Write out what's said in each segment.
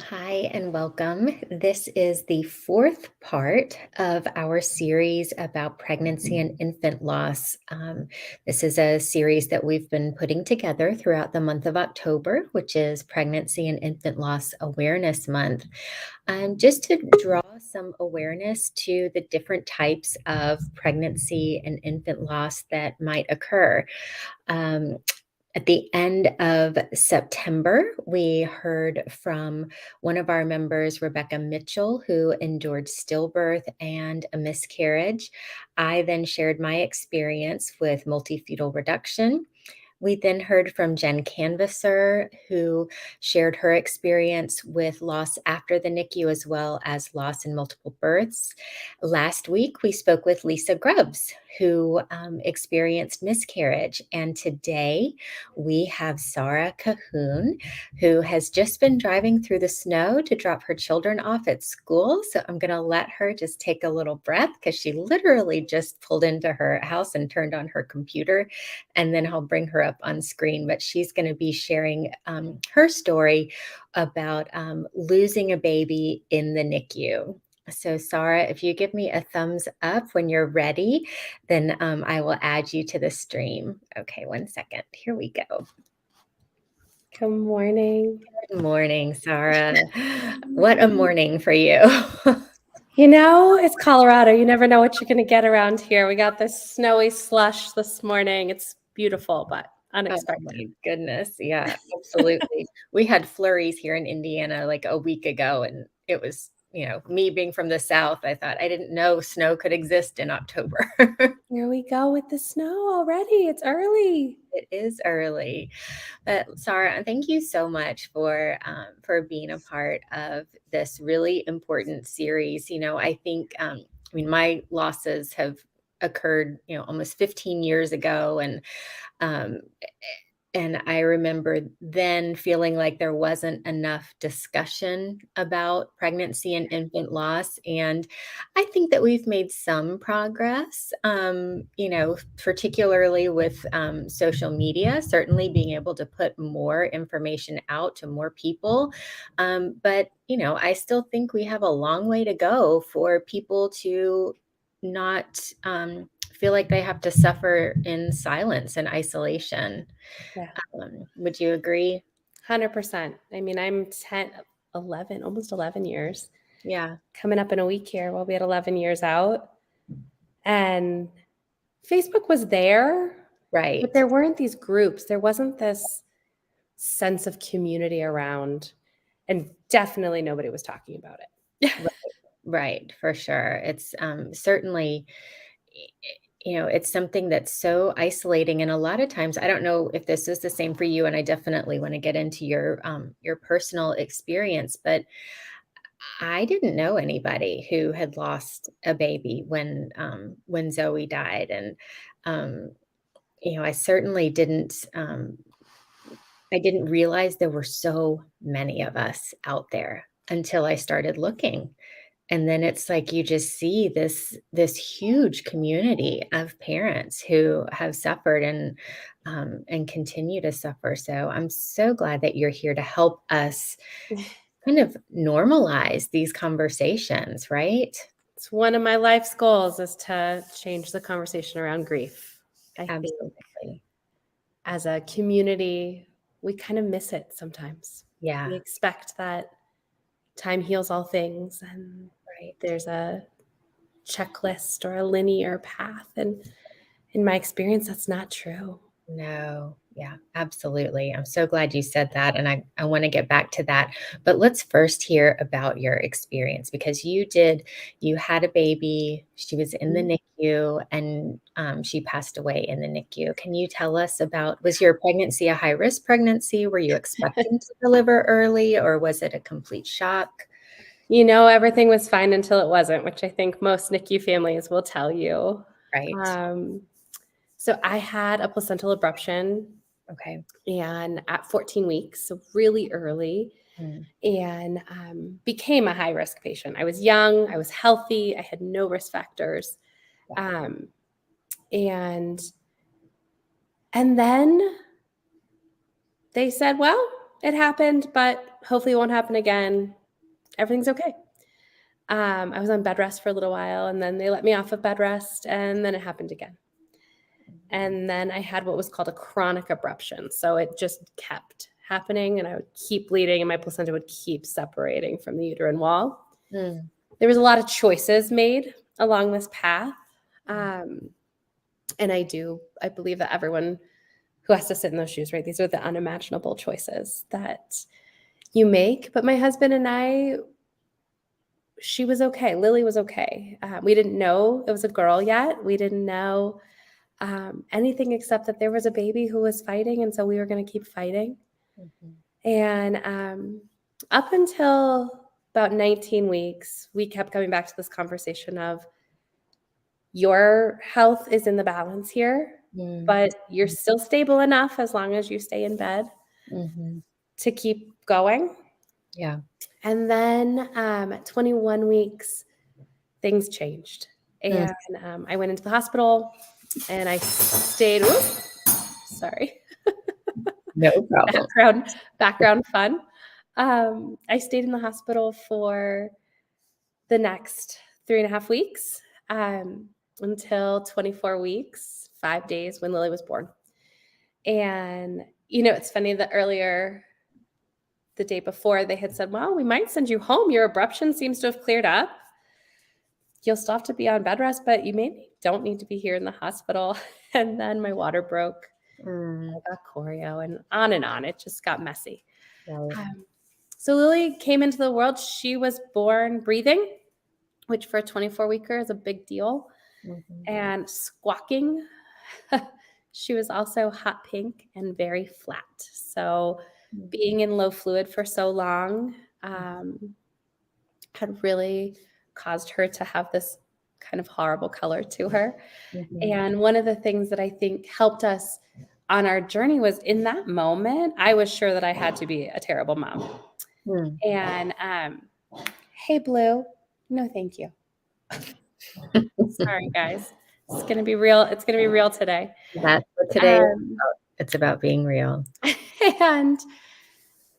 Hi and welcome. This is the fourth part of our series about pregnancy and infant loss. This is a series that we've been putting together throughout the month of October, which is Pregnancy and Infant Loss Awareness Month, just to draw some awareness to the different types of pregnancy and infant loss that might occur. Um, at the end of September, we heard from one of our members, Rebecca Mitchell, who endured stillbirth and a miscarriage. I then shared my experience with multifetal reduction. We then heard from Jen Canvasser, who shared her experience with loss after the NICU as well as loss in multiple births. Last week, we spoke with Lisa Grubbs, who experienced miscarriage. And today, we have Sahra Cahoon, who has just been driving through the snow to drop her children off at school. So I'm going to let her just take a little breath because she literally just pulled into her house and turned on her computer. And then I'll bring her up on screen. But she's going to be sharing her story about losing a baby in the NICU. So, Sahra, if you give me a thumbs up when you're ready, then I will add you to the stream. Okay, one second. Here we go. Good morning. Good morning, Sahra. What a morning for you. It's Colorado. You never know what you're going to get around here. We got this snowy slush this morning. It's beautiful, but Oh unexpected. my goodness. Yeah, absolutely. We had flurries here in Indiana like a week ago, and it was, me being from the South, I thought I didn't know snow could exist in October. Here we go with the snow already. It's early. It is early. But Sahra, thank you so much for being a part of this really important series. I think my losses have occurred, almost 15 years ago, um, and I remember then feeling like there wasn't enough discussion about pregnancy and infant loss. And I think that we've made some progress, particularly with social media, certainly being able to put more information out to more people. But, I still think we have a long way to go for people to not feel like they have to suffer in silence and isolation. Yeah, Would you agree? 100%. I mean, I'm 10, 11, almost 11 years. Yeah, Coming up in a week here, we'll be at 11 years out. And Facebook was there, but right. there weren't these groups. There wasn't this sense of community around. And definitely nobody was talking about it. Right, right, for sure. It's certainly, it's something that's so isolating. And a lot of times, I don't know if this is the same for you, and I definitely want to get into your personal experience, but I didn't know anybody who had lost a baby when Zoe died. And um, I certainly didn't I didn't realize there were so many of us out there until I started looking. And then it's like you just see this huge community of parents who have suffered and continue to suffer. So I'm so glad that you're here to help us kind of normalize these conversations, right? It's one of my life's goals is to change the conversation around grief. I think Absolutely. as a community, we kind of miss it sometimes. We Yeah, expect that time heals all things and right. there's a checklist or a linear path. And in my experience, that's not true. No, yeah, absolutely. I'm so glad you said that. And I want to get back to that. But let's first hear about your experience because you had a baby, she was in the Mhm. NICU, and she passed away in the NICU. Can you tell us was your pregnancy a high risk pregnancy? Were you expecting to deliver early, or was it a complete shock? Everything was fine until it wasn't, which I think most NICU families will tell you. Right. Um, so I had a placental abruption Okay. and at 14 weeks, so really early, Mm, and became a high risk patient. I was young, I was healthy, I had no risk factors, yeah. um, and and then they said, "Well, it happened, but hopefully it won't happen again. Everything's okay. I was on bed rest for a little while, and then they let me off of bed rest, and then it happened again. And then I had what was called a chronic abruption. So it just kept happening, and I would keep bleeding, and my placenta would keep separating from the uterine wall. Mm. There was a lot of choices made along this path. And I believe that everyone who has to sit in those shoes, right? These are the unimaginable choices that you make. But my husband and I, she was okay. Lily was okay. We didn't know it was a girl yet. We didn't know anything except that there was a baby who was fighting. And so we were going to keep fighting. Mm-hmm. And up until about 19 weeks, we kept coming back to this conversation of your health is in the balance here, but you're still stable enough as long as you stay in bed to keep going. Yeah. And then at 21 weeks, things changed. And I went into the hospital and I stayed. Sorry. No problem. Background fun. I stayed in the hospital for the next 3.5 weeks until 24 weeks, 5 days when Lily was born. And, it's funny that earlier, the day before, they had said, well, we might send you home. Your abruption seems to have cleared up. You'll still have to be on bed rest, but you maybe don't need to be here in the hospital. And then my water broke. I got choreo and on. It just got messy. Right. So Lily came into the world. She was born breathing, which for a 24-weeker is a big deal, and squawking. She was also hot pink and very flat. So being in low fluid for so long had really caused her to have this kind of horrible color to her. And one of the things that I think helped us on our journey was in that moment, I was sure that I had to be a terrible mom. And hey, Blue, no, thank you. Sorry, guys. It's going to be real. It's going to be real today. That's what today is about. It's about being real. And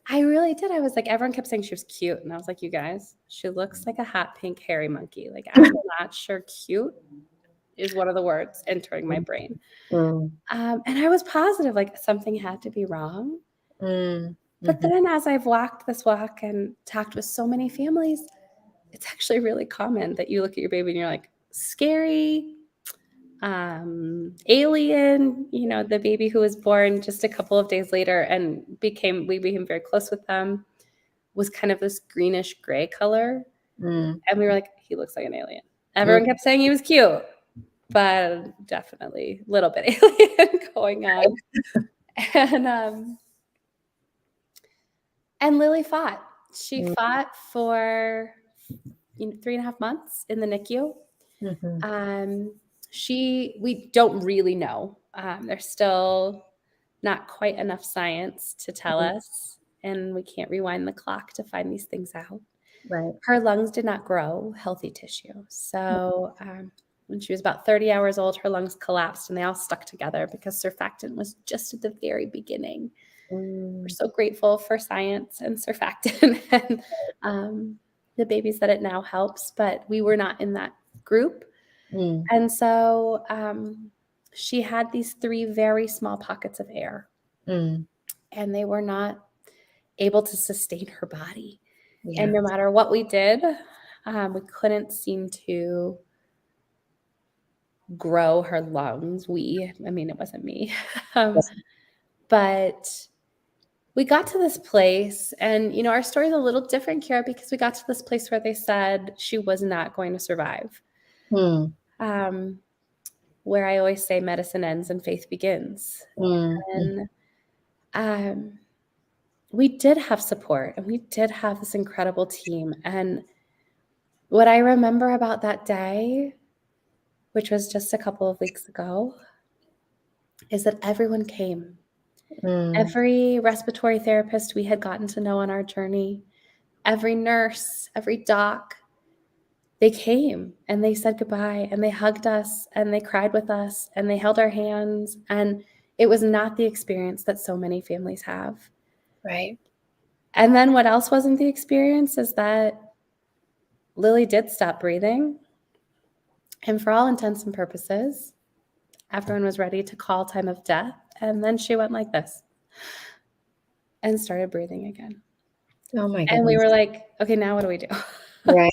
I really did. I was like, everyone kept saying she was cute. And I was like, you guys, she looks like a hot pink hairy monkey. Like, I'm not sure cute is one of the words entering my brain. And I was positive, like something had to be wrong. But then as I've walked this walk and talked with so many families, it's actually really common that you look at your baby and you're like, scary, alien, the baby who was born just a couple of days later and we became very close with them, was kind of this greenish gray color. And we were like, he looks like an alien. Everyone kept saying he was cute, but definitely a little bit alien going on. And Lily fought. She fought for 3.5 months in the NICU. We don't really know. There's still not quite enough science to tell us, and we can't rewind the clock to find these things out. Right. Her lungs did not grow healthy tissue. So when she was about 30 hours old, her lungs collapsed and they all stuck together because surfactant was just at the very beginning. We're so grateful for science and surfactant and the babies that it now helps, but we were not in that group. And so she had these 3 very small pockets of air, and they were not able to sustain her body. Yeah. And no matter what we did, we couldn't seem to grow her lungs. It wasn't me. But we got to this place, and our story is a little different, Kira, because we got to this place where they said she was not going to survive. Where I always say medicine ends and faith begins. And we did have support, and we did have this incredible team. And what I remember about that day, which was just a couple of weeks ago, is that everyone came. Every respiratory therapist we had gotten to know on our journey, every nurse, every doc, they came and they said goodbye and they hugged us and they cried with us and they held our hands. And it was not the experience that so many families have. Right. And then what else wasn't the experience is that Lily did stop breathing. And for all intents and purposes, everyone was ready to call time of death. And then she went like this and started breathing again. Oh my And we goodness. were like, okay, now what do we do? Right.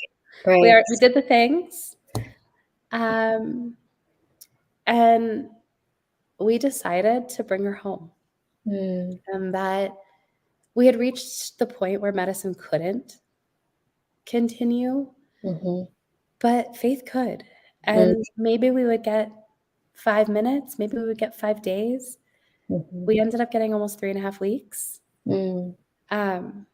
we Right. did the things. And we decided to bring her home. Mm, And that we had reached the point where medicine couldn't continue, mhm, but faith could. mm, And maybe we would get 5 minutes, maybe we would get 5 days. mhm, We ended up getting almost 3.5 weeks. mm, Um,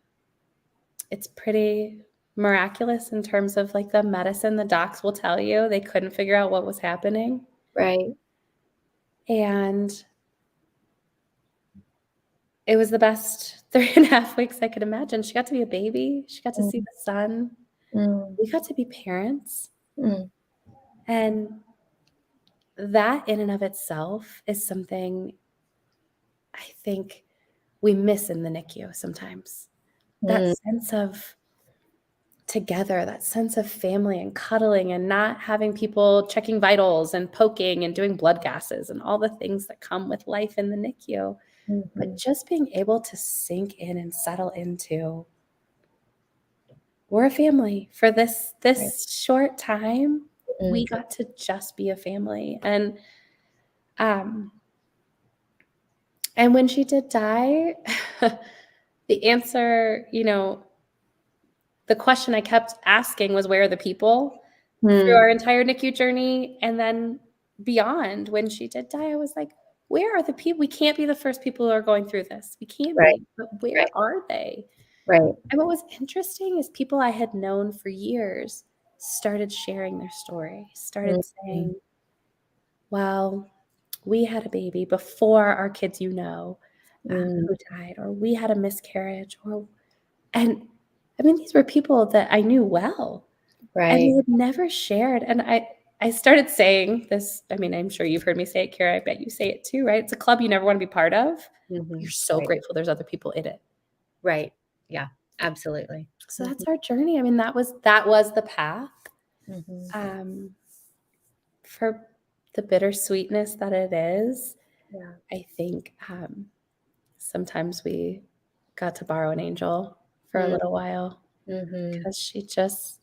it's pretty miraculous in terms of like the medicine. The docs will tell you they couldn't figure out what was happening. right. And it was the best 3.5 weeks I could imagine. She got to be a baby. She got to see Mm, the sun. mm, We got to be parents. mm, And that in and of itself is something I think we miss in the NICU sometimes. That mm, sense of together, that sense of family and cuddling and not having people checking vitals and poking and doing blood gases and all the things that come with life in the NICU. But mhm, just being able to sink in and settle into, we're a family for this right. short time. We Mm, got to just be a family. Um and when she did die, the answer, the question I kept asking was, where are the people? Through mm, our entire NICU journey and then beyond, when she did die, I was like, where are the people? We can't be the first people who are going through this. We can't right. be, but Right. where are they? Right. And what was interesting is people I had known for years started sharing their story, started Mhm, saying, well, we had a baby before our kids, mm, who died, or we had a miscarriage, and I mean, these were people that I knew well, and right. they had never shared. And I started saying this. I mean, I'm sure you've heard me say it, Kara. I bet you say it too, right? It's a club you never want to be part of. You're Mhm, so right. grateful there's other people in it. Right. Yeah, absolutely. So Mhm, that's our journey. I mean, that was the path. mhm, Um, for the bittersweetness that it is, yeah. I think sometimes we got to borrow an angel for a Mm, little while mhm, because she just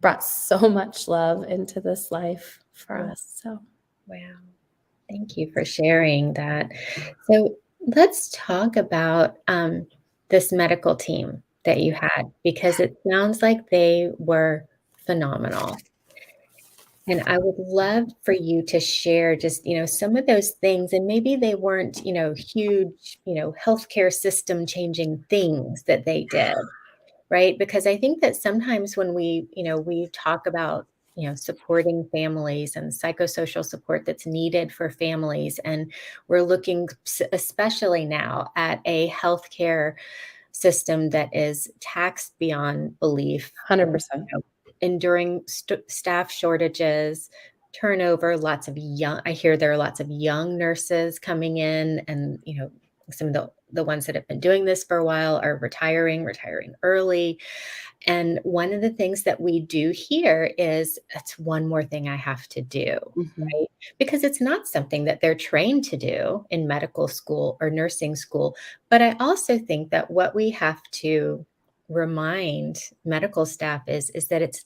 brought so much love into this life for mm, us. So wow. Thank you for sharing that. So let's talk about this medical team that you had because it sounds like they were phenomenal. And I would love for you to share just, some of those things, and maybe they weren't, huge, healthcare system changing things that they did, right? Because I think that sometimes when we talk about, supporting families and psychosocial support that's needed for families, and we're looking especially now at a healthcare system that is taxed beyond belief, and 100%. enduring staff shortages, turnover, I hear there are lots of young nurses coming in, and some of the ones that have been doing this for a while are retiring early. And one of the things that we do here is it's one more thing I have to do, Mhm. right? Because it's not something that they're trained to do in medical school or nursing school. But I also think that what we have to remind medical staff is that it's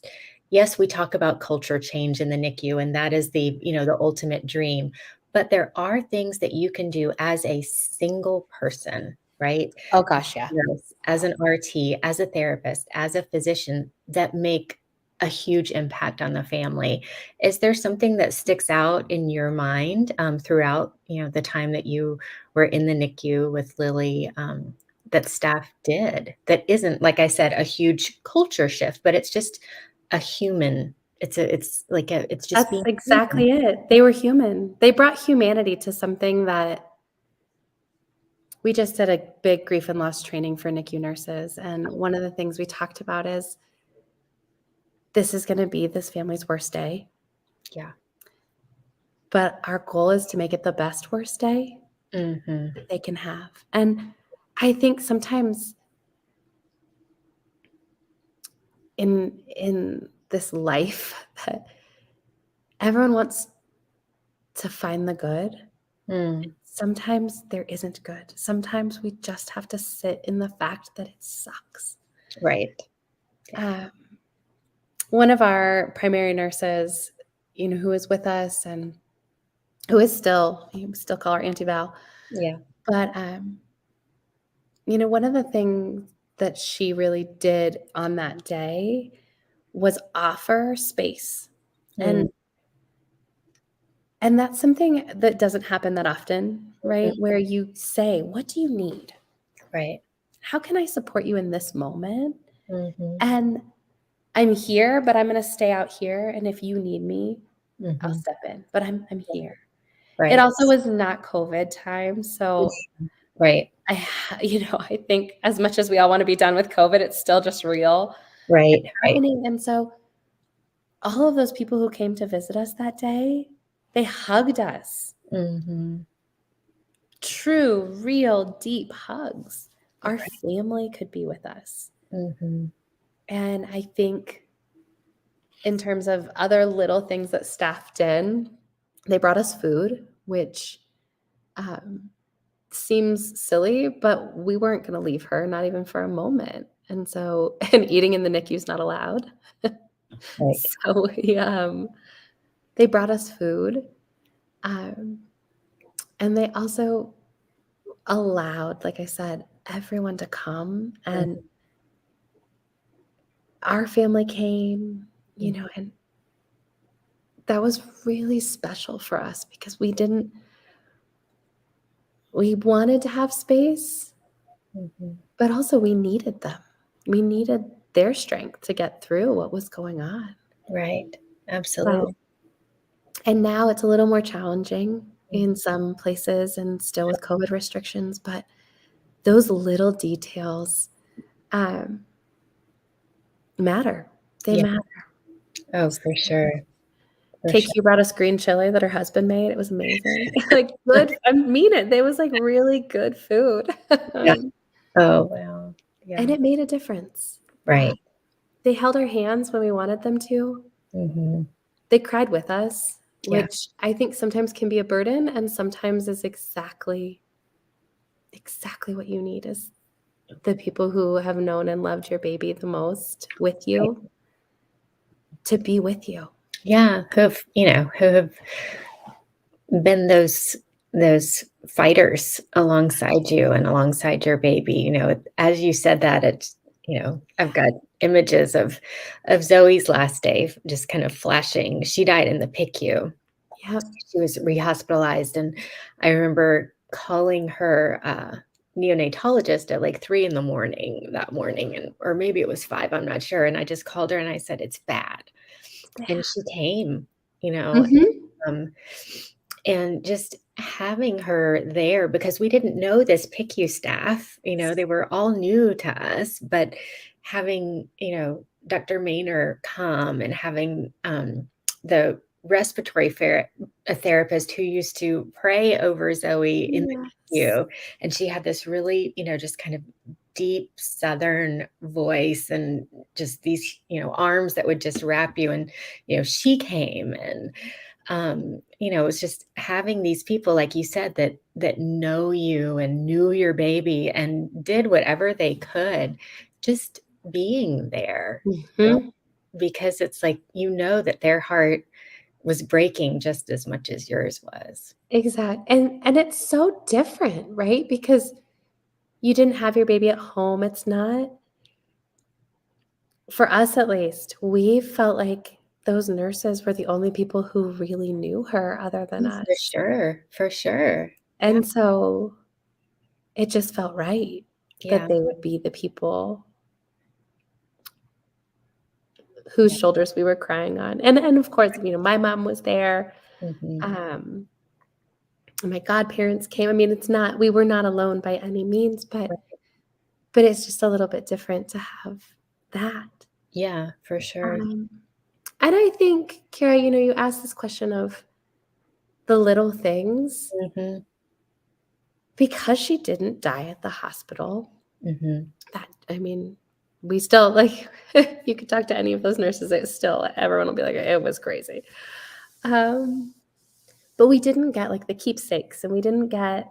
yes, we talk about culture change in the NICU, and that is the ultimate dream. But there are things that you can do as a single person, right? Oh gosh, yeah. Nurse, as an RT, as a therapist, as a physician that make a huge impact on the family. Is there something that sticks out in your mind throughout, the time that you were in the NICU with Lily, that staff did that isn't, like I said, a huge culture shift, but it's just a human. It's just That's being human. exactly it. They were human. They brought humanity to something that we just did a big grief and loss training for NICU nurses. And one of the things we talked about is this is going to be this family's worst day, Yeah. but our goal is to make it the best worst day Hmm. that they can have. And I think sometimes in this life that everyone wants to find the good. Mm. Sometimes there isn't good. Sometimes we just have to sit in the fact that it sucks. Right. Um, one of our primary nurses, who was with us and who is still, we still call her Auntie Val, Yeah. but one of the things that she really did on that day was offer space. Mm. And that's something that doesn't happen that often, right? Mhm. Where you say, "What do you need? Right. How can I support you in this moment?" Mhm. And I'm here, but I'm gonna stay out here, and if you need me, I'll Mhm. step in, but I'm here. It Right. also was not COVID time, so Right. I think as much as we all wanna be done with COVID, it's still just real Right. Right. happening, and so all of those people who came to visit us that day, they hugged us. Mhm. True, real, deep hugs. Our Right. family could be with us. Mhm. And I think in terms of other little things that staff did, they brought us food, which um, seems silly, but we weren't going to leave her, not even for a moment. And so, and eating in the NICU is not allowed. Right. So they brought us food. Um, and they also allowed, like I said, everyone to come, and Mhm. our family came, Mhm. and that was really special for us because we wanted to have space, Mhm. but also we needed them. We needed their strength to get through what was going on. Right. So, Absolutely. and now it's a little more challenging Mhm. in some places and still with COVID restrictions, but those little details um, matter. They Yeah. matter. Oh, for sure. For sure. KQ brought us green chili that her husband made. It was amazing. Like, good I mean it. It was, like, really good food. Yeah. Oh, wow. And Yeah. it made a difference. Right. They held our hands when we wanted them to. Mhm. They cried with us, Yeah. which I think sometimes can be a burden and sometimes is exactly what you need is the people who have known and loved your baby the most with Right. you to be with you. Yeah. Who have been those fighters alongside you and alongside your baby. As you said that, I've got images of Zoe's last day just kind of flashing. She died in the PICU. Yep. She was rehospitalized, and I remember calling her neonatologist at like 3 in the morning that morning, or maybe it was 5, I'm not sure. And I just called her and I said, "It's bad." And she came, you know, Mhm. um, and just having her there because we didn't know this PICU staff, they were all new to us, but having, Dr. Maynor come and having the respiratory a therapist who used to pray over Zoe in the Yes. NICU. And she had this really, just kind of deep Southern voice and just these, arms that would just wrap you. And, she came and it was just having these people, like you said, that know you and knew your baby and did whatever they could, just being there, Mhm. because it's like, that their heart was breaking just as much as yours was. And it's so different, right? Because you didn't have your baby at home. It's not for us at least, we felt like those nurses were the only people who really knew her other than Oh, for us. sure, for sure. Yeah, And so it just felt right that yeah, they would be the people whose yeah. shoulders we were crying on. And of course, my mom was there. Mhm. Um, and my godparents came. I mean, we were not alone by any means, but it's just a little bit different to have that. Yeah, for sure. Um, and I think, Kara, you asked this question of the little things. Mhm, Because she didn't die at the hospital, mhm. that I mean, we still like you could talk to any of those nurses, it still everyone will be like, it was crazy. Um, but we didn't get like the keepsakes and we didn't get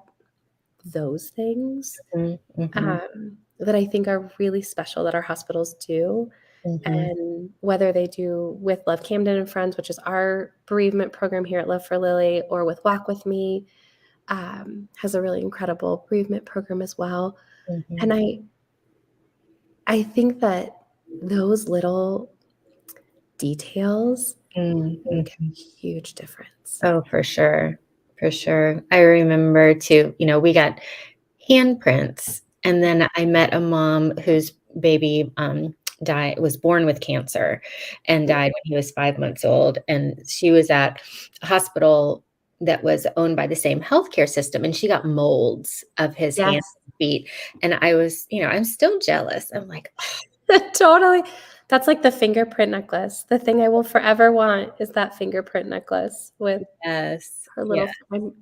those things Mhm, that I think are really special that our hospitals do. mhm, And whether they do with Love Camden and Friends, which is our bereavement program here at Love for Lily, or with Walk With Me, has a really incredible bereavement program as well. mhm, And I think that those little details mm, make mhm. a huge difference. Oh, for sure. For sure. I remember too, we got handprints, and then I met a mom whose baby, was born with cancer and died when he was 5 months old, and she was at a hospital that was owned by the same healthcare system, and she got molds of his hands Yes, and feet, and I'm still jealous. I'm like, totally. That's like the fingerprint necklace. The thing I will forever want is that fingerprint necklace with "Yes, her yeah, little.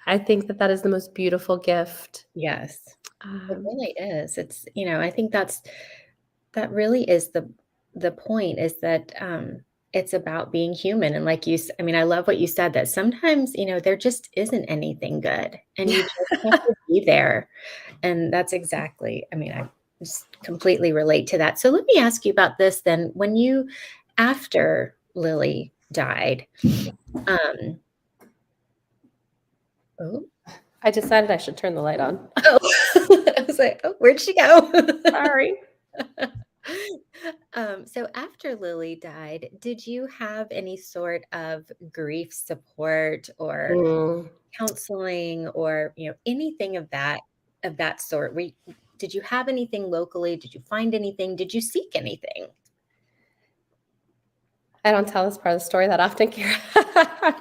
I think that that is the most beautiful gift. yes." It Um, really is. I think that really is the point, is that, it's about being human, and like I mean, I love what you said, that sometimes, there just isn't anything good, and you yeah. just have to be there, and that's exactly, I mean, I just completely relate to that. So let me ask you about this then. After Lily died, um oh, I decided I should turn the light on. oh, I was like, "Oh, where'd she go?" Sorry. So after Lily died, did you have any sort of grief support or Mm. counseling, or anything of that sort? Did you have anything locally? Did you find anything? Did you seek anything? I don't tell this part of the story that often, Kira.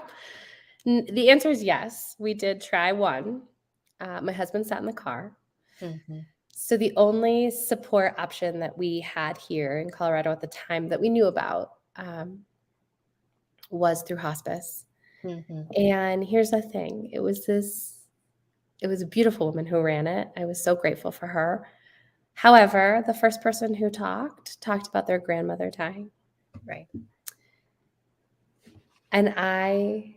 The answer is yes. We did try one. My husband sat in the car. Mhm, So the only support option that we had here in Colorado at the time that we knew about was through hospice. mhm, And here's the thing: it was a beautiful woman who ran it. I was so grateful for her. However, the first person who talked about their grandmother dying, right. and I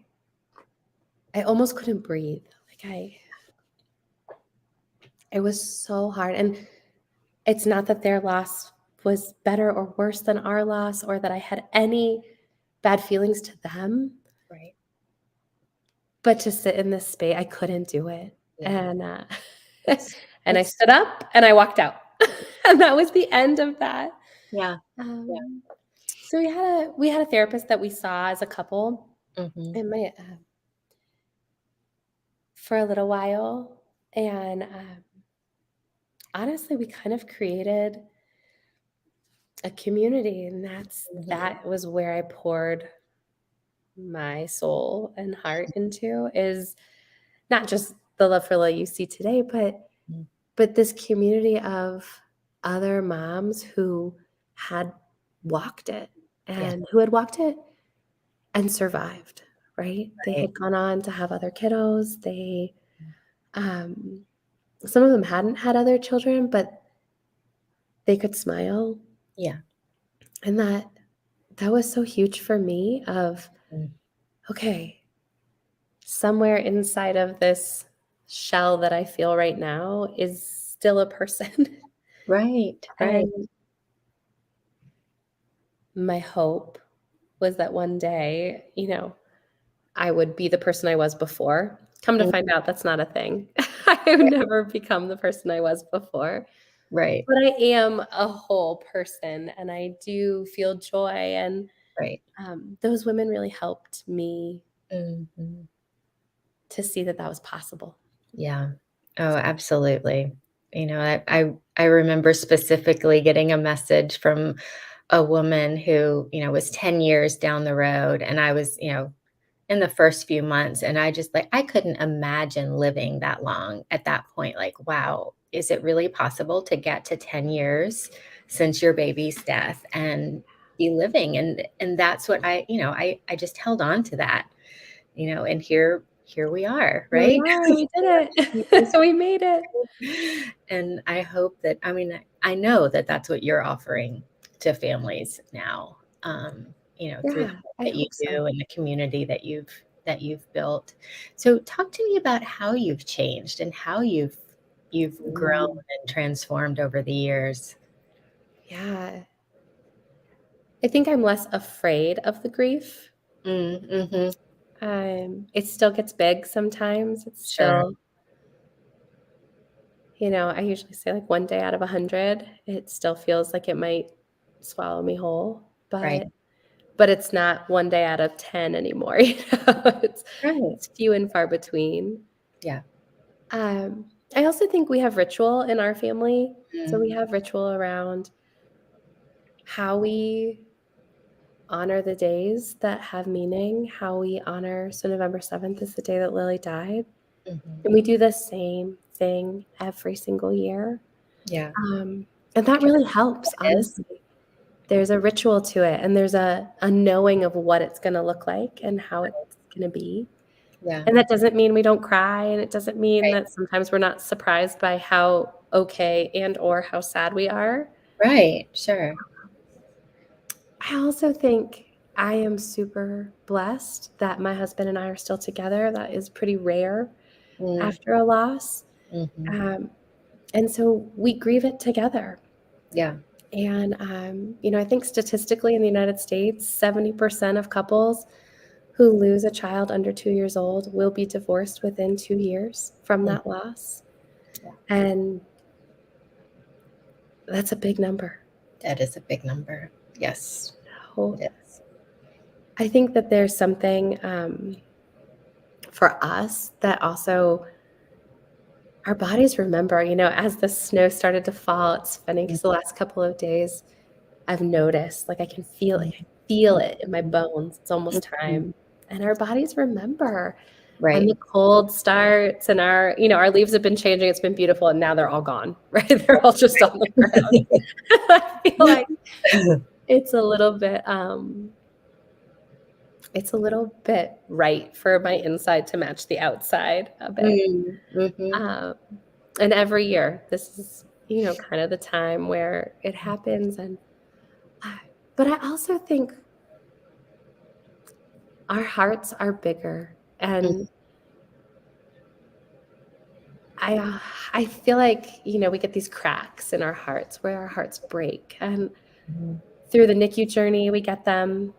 almost couldn't breathe. Like it was so hard. And it's not that their loss was better or worse than our loss or that I had any bad feelings to them, Right. but to sit in this space, I couldn't do it. Yeah. And It's and I it's stood up and I walked out. And that was the end of that. yeah. Yeah. Um, so we had a therapist that we saw as a couple Mhm. in my for a little while, and honestly, we kind of created a community, and Mhm. that was where I poured my soul and heart into, is not just the Love for Lily you see today, Mm. but this community of other moms who had walked it Yeah. and who had walked it and survived, right? They Right. had gone on to have other kiddos. Um, some of them hadn't had other children, but they could smile. Yeah. And that was so huge for me of, Mm. okay, somewhere inside of this shell that I feel right now is still a person. Right. Right. And my hope was that one day, I would be the person I was before. Come to Mm. find out that's not a thing. I have never become the person I was before. Right. But I am a whole person and I do feel joy. And Right. those women really helped me Mhm. to see that that was possible. Yeah. Oh, absolutely. I remember specifically getting a message from a woman who, was 10 years down the road, and I was, in the first few months, and I just, like, I couldn't imagine living that long at that point. Like, wow, is it really possible to get to 10 years since your baby's death and be living? And that's what I just held on to that, and here we are, Here we right? are, we did it. We made it. And I hope that, I mean, I know that that's what you're offering to families now, through the Yeah, work I that you hope so. do and the community that you've built. So talk to me about how you've changed and how you've grown Mm, and transformed over the years. yeah. I think I'm less afraid of the grief. Mhm. It still gets big sometimes. It's Sure. still, I usually say like one day out of 100, it still feels like it might swallow me whole, Right. but it's not one day out of 10 anymore. It's Right. it's few and far between. Yeah. I also think we have ritual in our family. So Mm, we have ritual around how we honor the days that have meaning, how we honor. So November 7th is the day that Lily died. mhm. And we do the same thing every single year. Yeah. And that Can really I helps, what it is? honestly. There's a ritual to it, and there's a knowing of what it's going to look like and how it's going to be. Yeah. And that doesn't mean we don't cry, and it doesn't mean Right. that sometimes we're not surprised by how okay and or how sad we are. Right. Sure. I also think I am super blessed that my husband and I are still together. That is pretty rare Mm, after a loss. mhm. Um, and so we grieve it together. Yeah. And, I think statistically in the United States, 70% of couples who lose a child under 2 years old will be divorced within 2 years from Mm, that loss. yeah. And that's a big number. That is a big number. Yes, So it is. I think that there's something for us that also our bodies remember, as the snow started to fall. It's funny Mm, because the last couple of days I've noticed, like, mm, I feel mm, it in my bones. It's almost mhm. time. And our bodies remember. And Right. the cold starts and our leaves have been changing. It's been beautiful, and now they're all gone, right? They're all just on the ground. I feel like it's a little bit, right for my inside to match the outside a bit. Mm, mhm. Um, and every year, this is, kind of the time where it happens. I but I also think our hearts are bigger, Mm, and I uh, I feel like, we get these cracks in our hearts where our hearts break, and mhm, through the NICU journey, we get them.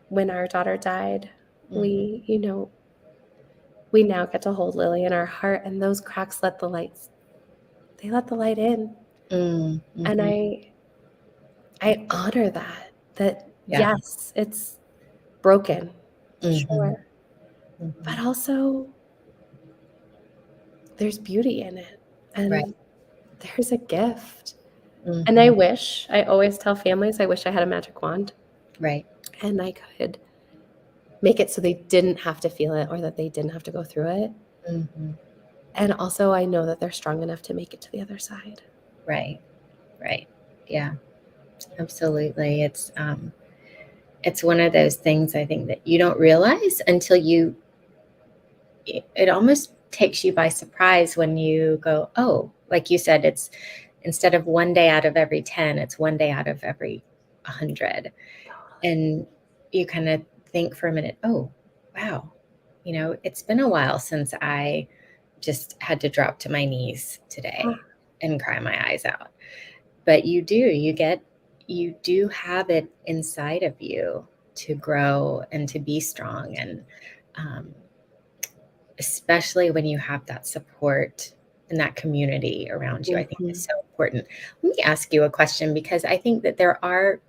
When our daughter died, mhm, we now get to hold Lily in our heart, and those cracks let the light in, mm, and mhm. I honor that Yeah. yes, it's broken, Mhm, sure, but mhm. also there's beauty in it, Right. and there's a gift. And Mhm. I always tell families, I wish I had a magic wand Right. and I could make it so they didn't have to feel it or that they didn't have to go through it. Mhm. And also, I know that they're strong enough to make it to the other side. Right. Right. Yeah, absolutely. It's one of those things I think that you don't realize until it almost takes you by surprise when you go, "Oh," like you said, it's instead of one day out of every 10, it's one day out of every 100. Totally. And you kinda think for a minute, "Oh, wow, it's been a while since I just had to drop to my knees Yeah. today and cry my eyes out." But you do have it inside of you to grow and to be strong, and, um, especially when you have that support and that community around you, I think is Mhm. so important. Let me ask you a question because I think that there are,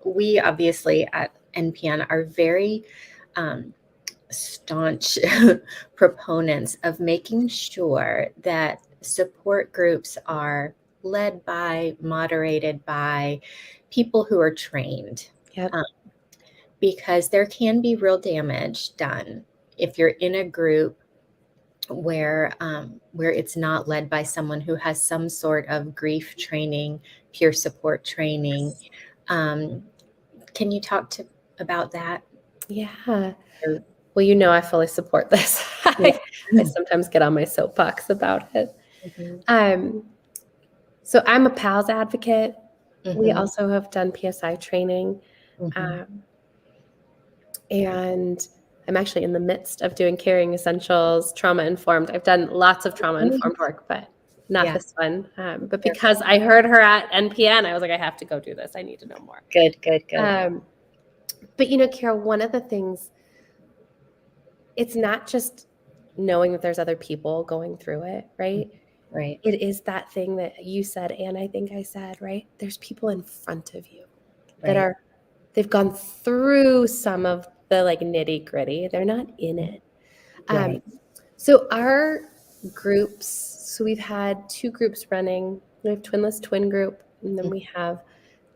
we obviously at NPN are very um, staunch proponents of making sure that support groups are led by, moderated by people who are trained, Yep. um, because there can be real damage done if you're in a group where it's not led by someone who has some sort of grief training, peer support training. Um, can you talk to about that? Yeah. Or- Well, I fully support this. Yeah. I sometimes get on my soapbox about it. Mhm. Um, so I'm a PALS advocate. We Mhm. also have done PSI training. Mhm. Um, and I'm actually in the midst of doing Caring Essentials, trauma informed. I've done lots of trauma informed Nice. work, but not Yeah. this one. But Very because I heard her at NPN, I was like, I have to go do this. I need to know more. good, good, good. Um, but Carol, one of the things, it's not just knowing that there's other people going through it, Mm, right? right, It is that thing that you said, and I think I said, right? There's people in front of you that right, they've gone through some of the like nitty gritty. They're not in it. Um, right. so our groups, so we've had 2 groups running. We have Twinless Twin group, and then Mm, we have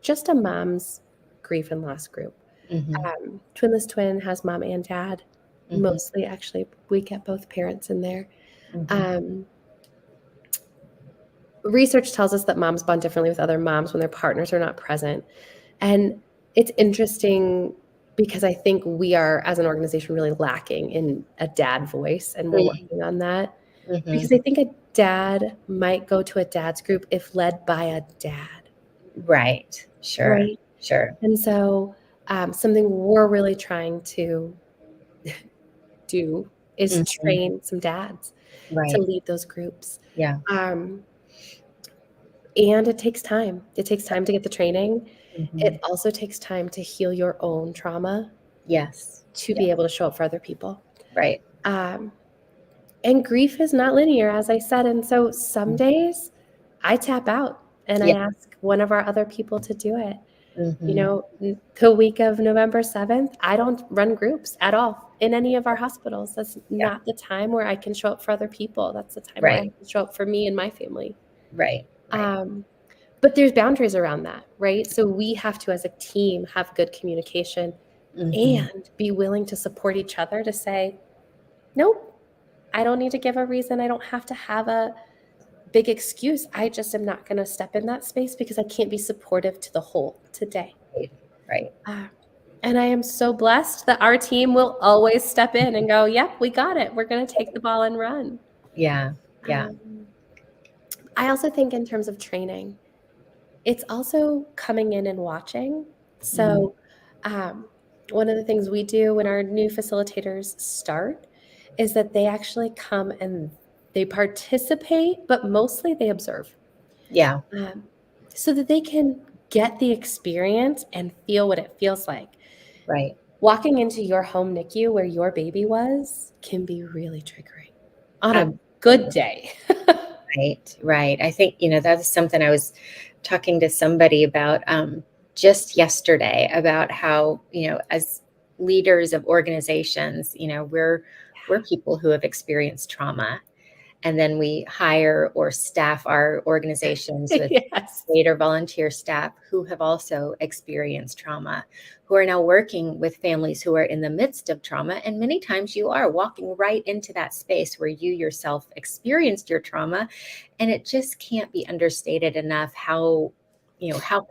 just a mom's grief and loss group. mhm, Twinless Twin has mom and dad. mhm, Mostly, actually, we get both parents in there. mhm. Um, Research tells us that moms bond differently with other moms when their partners are not present. And it's interesting because I think we are, as an organization, really lacking in a dad voice, and we're Mm, working on that. mhm. Because I think a dad might go to a dad's group if led by a dad, Right. Sure, right? sure. And so, something we're really trying to do is Mhm. train some dads to Right. lead those groups. Yeah. Um, and it takes time. It takes time to get the training. It Mhm. also takes time to heal your own trauma Yes. to Yeah. be able to show up for other people. Right. Um, and grief is not linear, as I said. And so some Mm. days I tap out and I Yeah. ask one of our other people to do it. Mhm. The week of November 7th, I don't run groups at all in any of our hospitals. That's Yeah. not the time where I can show up for other people. That's the time where I Right. have to show up for me and my family. Right. Right. Um, but there's boundaries around that, right? So we have to, as a team, have good communication Mhm. and be willing to support each other to say, nope, I don't need to give a reason. I don't have to have a big excuse. I just am not going to step in that space because I can't be supportive to the whole today. Right. Right. Uh, and I am so blessed that our team will always step in and go, yep, we got it. We're going to take the ball and run. Yeah. Yeah. Um, I also think, in terms of training, it's also coming in and watching. Mm. So, one of the things we do when our new facilitators start is that they actually come and they participate, but mostly they observe, Yeah. um, so that they can get the experience and feel what it feels like. Right. Walking into your home NICU where your baby was can be really triggering on a good Absolutely. day. Right, right. I think, that is something I was talking to somebody about just yesterday about how, as leaders of organizations, we're people who have experienced trauma. And then we hire or staff our organizations with Yes. paid or volunteer staff who have also experienced trauma, who are now working with families who are in the midst of trauma. And many times you are walking right into that space where you yourself experienced your trauma. And it just can't be understated enough how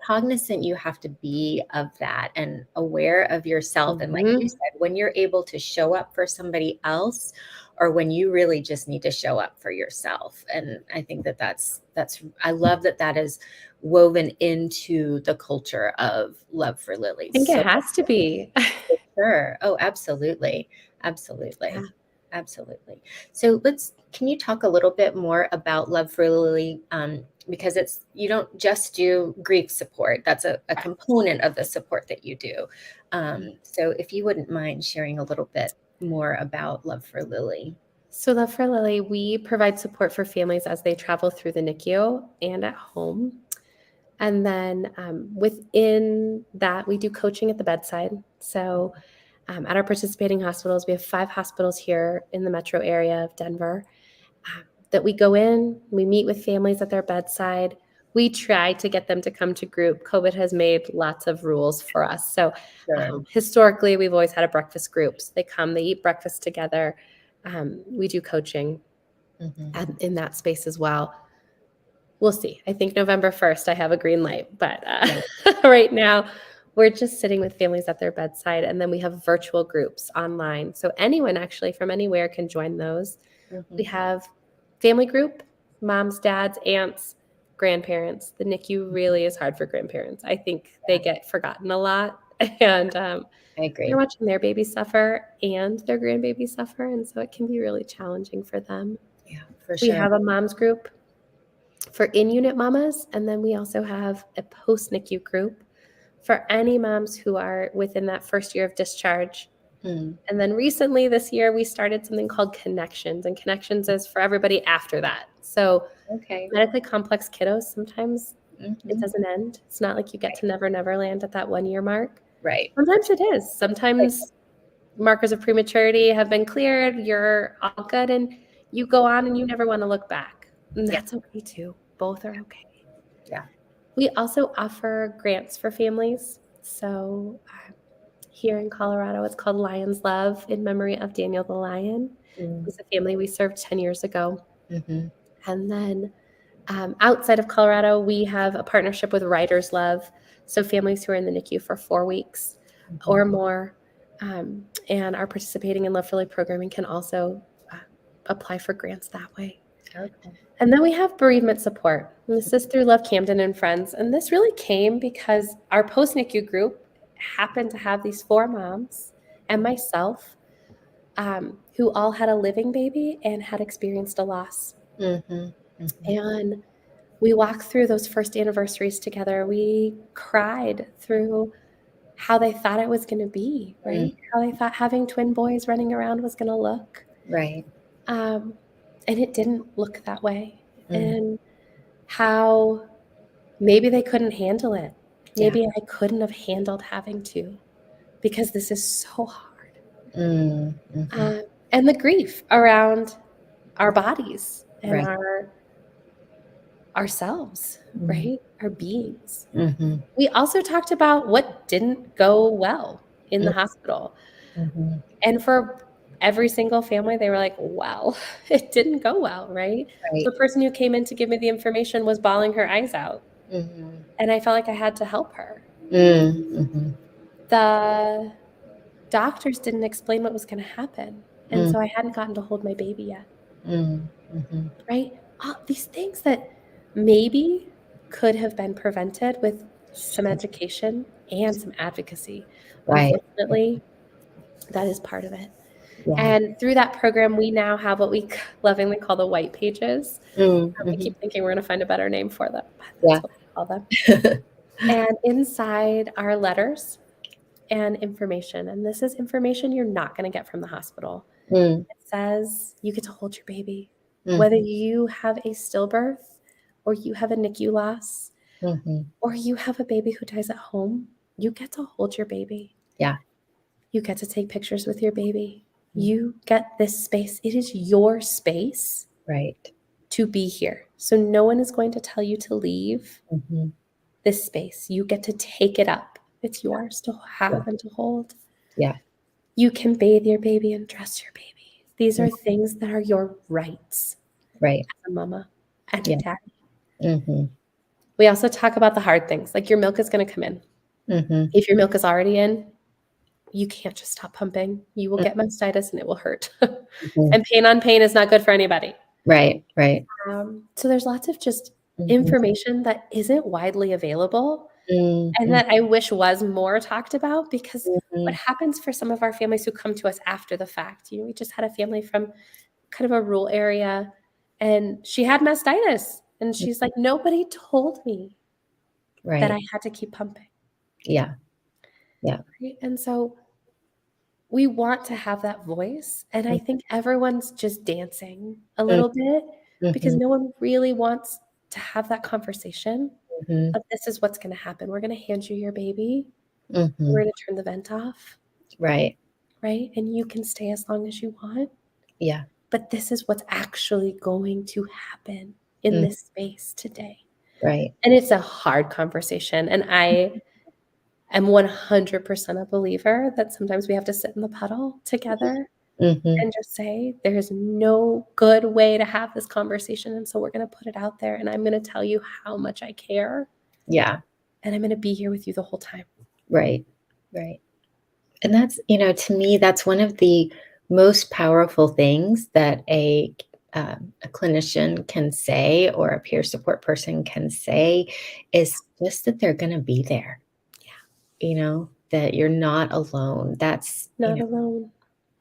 cognizant you have to be of that and aware of yourself. And like you Mhm. said, when you're able to show up for somebody else or when you really just need to show up for yourself. And I think that's I love that is woven into the culture of Love for I Lilies. think it So has to be. sure. Oh, absolutely. Yeah. Absolutely. Absolutely. So can you talk a little bit more about Love for Lily? Because you don't just do grief support. That's a component of the support that you do. So if you wouldn't mind sharing a little bit more about Love for Lily. So, Love for Lily, we provide support for families as they travel through the NICU and at home. And then within that, we do coaching at the bedside. So, at our participating hospitals, we have 5 hospitals here in the metro area of Denver that we go in, we meet with families at their bedside. We try to get them to come to group. COVID has made lots of rules for us. So, Sure. historically, we've always had a breakfast group. So they come, they eat breakfast together. We do coaching Mhm. in that space as well. We'll see. I think November 1st, I have a green light, but Yeah. right now we're just sitting with families at their bedside, and then we have virtual groups online. So anyone actually from anywhere can join those. We have family group, moms, dads, aunts, grandparents. The NICU really is hard for grandparents. I think they get forgotten a lot, and I they're agree. watching their baby suffer and their grandbaby suffer, and so it can be really challenging for them. Yeah, for We sure. have a moms group for in-unit mamas, and then we also have a post-NICU group for any moms who are within that first year of discharge. Mm. And then recently this year, we started something called Connections, and Connections is for everybody after that. So Okay. medically complex kiddos, sometimes it Mhm. doesn't end. It's not like you get to Never Never Land at that 1 year mark. Right. Sometimes it is. Right. Sometimes markers of prematurity have been cleared, you're all good, and you go on and you never want to look back. And Yeah. that's okay too. Both are okay. Yeah. We also offer grants for families. So here in Colorado, it's called Lion's Love in memory of Daniel the Lion. Mm. He's a family we served 10 years ago. Mhm. And then outside of Colorado, we have a partnership with Writer's Love. So families who are in the NICU for 4 weeks or more and are participating in Love for Life programming can also apply for grants that way. Okay. And then we have bereavement support. And this is through Love Camden and Friends. And this really came because our post NICU group happened to have these 4 moms and myself who all had a living baby and had experienced a loss. Mhm. Mhm. And we walked through those first anniversaries together. We cried through how they thought it was going to be, right? How they thought having twin boys running around was going to look. Right. And it didn't look that way. Mm. And how maybe they couldn't handle it. Yeah. Maybe I couldn't have handled having to because this is so hard. Mm. Mhm. And the grief around our bodies and Right. ourselves, Mm. right? Our beings. Mhm. We also talked about what didn't go well in the Mm. hospital. Mhm. And for every single family, they were like, well, it didn't go well, right? Right. The person who came in to give me the information was bawling her eyes out. Mhm. And I felt like I had to help her. Mhm. The doctors didn't explain what was going to happen. And Mm. so I hadn't gotten to hold my baby yet, Mm. Mhm. right? These things that maybe could have been prevented with some education and some advocacy. Right. Unfortunately, that is part of it. Yeah. And through that program, we now have what we lovingly call the white pages. Mm. We Mhm. keep thinking we're going to find a better name for them, but Yeah. that's what we call them. And inside are letters and information. And this is information you're not going to get from the hospital. Mm. It says you get to hold your baby. Mm. Whether you have a stillbirth or you have a NICU loss Mhm. or you have a baby who dies at home, you get to hold your baby. Yeah. You get to take pictures with your baby. Mm. You get this space. It is your space Right. to be here. So no one is going to tell you to leave Mhm. this space. You get to take it up. It's yours to Yeah. have and to hold. Yeah. You can bathe your baby and dress your baby. These Mm. are things that are your rights Right. as a mama and a Yeah. daddy. Mhm. We also talk about the hard things, like your milk is going to come in. Mhm. If your milk is already in, you can't just stop pumping. You will Mm. get mastitis and it will hurt. Mhm. And pain on pain is not good for anybody. Right. Right. So there's lots of just Mhm. information that isn't widely available and Mhm. that I wish was more talked about because what Mhm. happens for some of our families who come to us after the fact, we just had a family from kind of a rural area and she had mastitis and she's like, nobody told me that I Right. had to keep pumping. Yeah. Yeah. Right? And so we want to have that voice. And I think everyone's just dancing a Mm. little bit because Mhm. no one really wants to have that conversation Mhm. of this is what's going to happen. We're going to hand you your baby. We're Mhm. going to turn the vent off, Right. right? And you can stay as long as you want. Yeah. But this is what's actually going to happen in Mm. this space today. Right. And it's a hard conversation. And I am 100% a believer that sometimes we have to sit in the puddle together Mhm. and just say, there's no good way to have this conversation. And so we're going to put it out there. And I'm going to tell you how much I care. Yeah. And I'm going to be here with you the whole time. Right. Right. And that's, to me, that's one of the most powerful things that a clinician can say or a peer support person can say is just that they're going to be there, that you're not alone. That's, Not alone.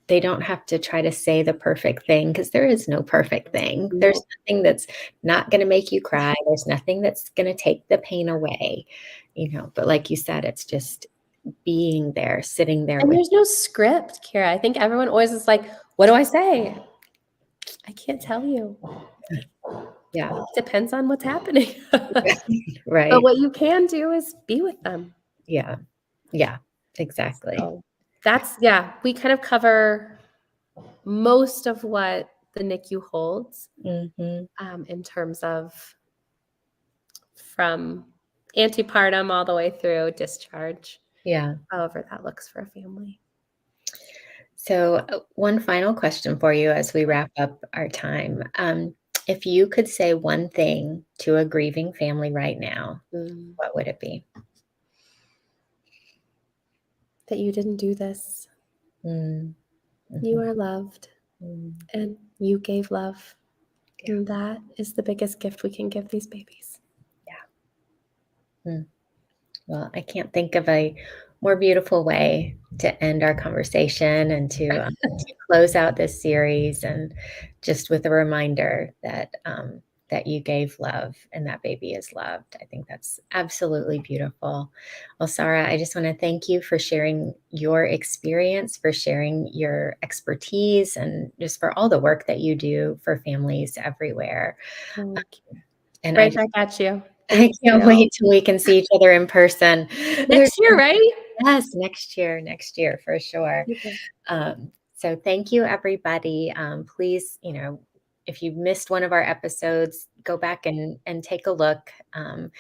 they don't have to try to say the perfect thing because there is no perfect thing. There's No. nothing that's not going to make you cry. There's nothing that's going to take the pain away, but like you said, it's just being there, sitting there And with. there's no script, Kira. I think everyone always is like, "What do I say?" I can't tell you. Yeah. It depends on what's happening. But Right. what you can do is be with them. Yeah. Yeah. Exactly. So that's yeah, we kind of cover most of what the NICU holds, Mhm. in terms of from antepartum all the way through discharge, Yeah. however that looks for a family. So, one final question for you as we wrap up our time. If you could say one thing to a grieving family right now, Mm. what would it be? That you didn't do this. Mm, You mhm, are loved, mm, and you gave love, yeah, and that is the biggest gift we can give these babies. yeah. Mm. Well, I can't think of a more beautiful way to end our conversation and to close out this series, and just with a reminder that you gave love and that baby is loved. I think that's absolutely beautiful. Well, Sarah, I just want to thank you for sharing your experience, for sharing your expertise, and just for all the work that you do for families everywhere. Thank you. And Right back at you. I Thank can't you. wait till we can see each other in person. There's Next year, right? Yes, next year for sure. Okay. So thank you, everybody. Please, if you missed one of our episodes, go back and take a look. And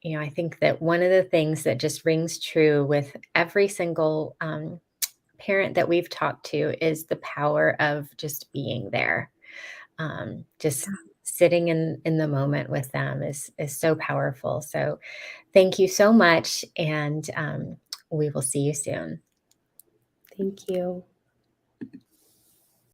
I think that one of the things that just rings true with every single parent that we've talked to is the power of just being there. Just sitting in the moment with them is so powerful. So thank you so much, and we will see you soon. Thank you.